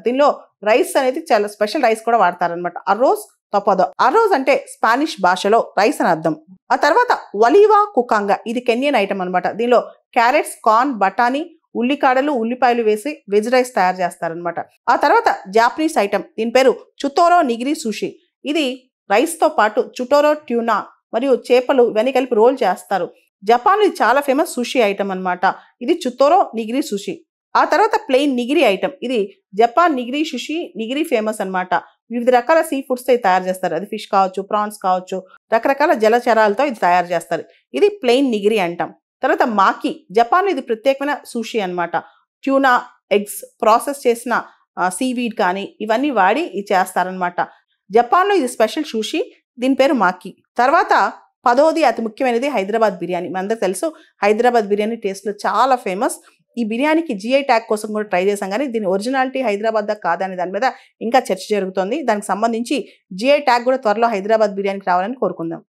దీనిలో రైస్ అనేది చాలా స్పెషల్ రైస్ కూడా వాడతారనమాట. అరోజ్ తపోదో. అరోజ్ అంటే స్పానిష్ భాషలో రైస్ అని అర్థం. ఆ తర్వాత వలీవా కుకాంగా, ఇది కెన్యన్ ఐటమ్ అనమాట. దీనిలో క్యారెట్స్, కార్న్, బఠానీ, ఉల్లికాడలు, ఉల్లిపాయలు వేసి వెజ్ రైస్ తయారు చేస్తారనమాట. ఆ తర్వాత జాపనీస్ ఐటమ్, దీని పేరు చుటోరో నిగిరి సుషి. ఇది రైస్ తో పాటు చుటోరో ట్యూనా మరియు చేపలు ఇవన్నీ కలిపి రోల్ చేస్తారు. జపాన్ ఇది చాలా ఫేమస్ సుషి ఐటమ్ అనమాట. ఇది చుటోరో నిగిరి సుషి. ఆ తర్వాత ప్లెయిన్ నిగిరి ఐటమ్, ఇది జపాన్ నిగిరి సుషి, నిగిరి ఫేమస్ అనమాట. వివిధ రకాల సీ ఫుడ్స్ తో తయారు చేస్తారు. అది ఫిష్ కావచ్చు, ప్రాన్స్ కావచ్చు, రకరకాల జలచరాలతో ఇది తయారు చేస్తారు. ఇది ప్లెయిన్ నిగిరి అంటాం. తర్వాత మాకి, జపాన్ ఇది ప్రత్యేకమైన సుషి అనమాట. ట్యూనా, ఎగ్స్, ప్రాసెస్ చేసిన సీవీడ్ కానీ ఇవన్నీ వాడి ఇది చేస్తారనమాట. జపాన్లో ఇది స్పెషల్ సుషి, దీని పేరు మాకి. తర్వాత 10వది అతి ముఖ్యమైనది హైదరాబాద్ బిర్యానీ. మనందరికి తెలుసు హైదరాబాద్ బిర్యానీ టేస్ట్లో చాలా ఫేమస్. ఈ బిర్యానీకి జిఐ ట్యాగ్ కోసం కూడా ట్రై చేసాం, కానీ దీని ఒరిజినాలిటీ హైదరాబాద్ దా కాదని దాని మీద ఇంకా చర్చ జరుగుతుంది. దానికి సంబంధించి జిఐ ట్యాగ్ కూడా త్వరలో హైదరాబాద్ బిర్యానీకి రావాలని కోరుకుందాం.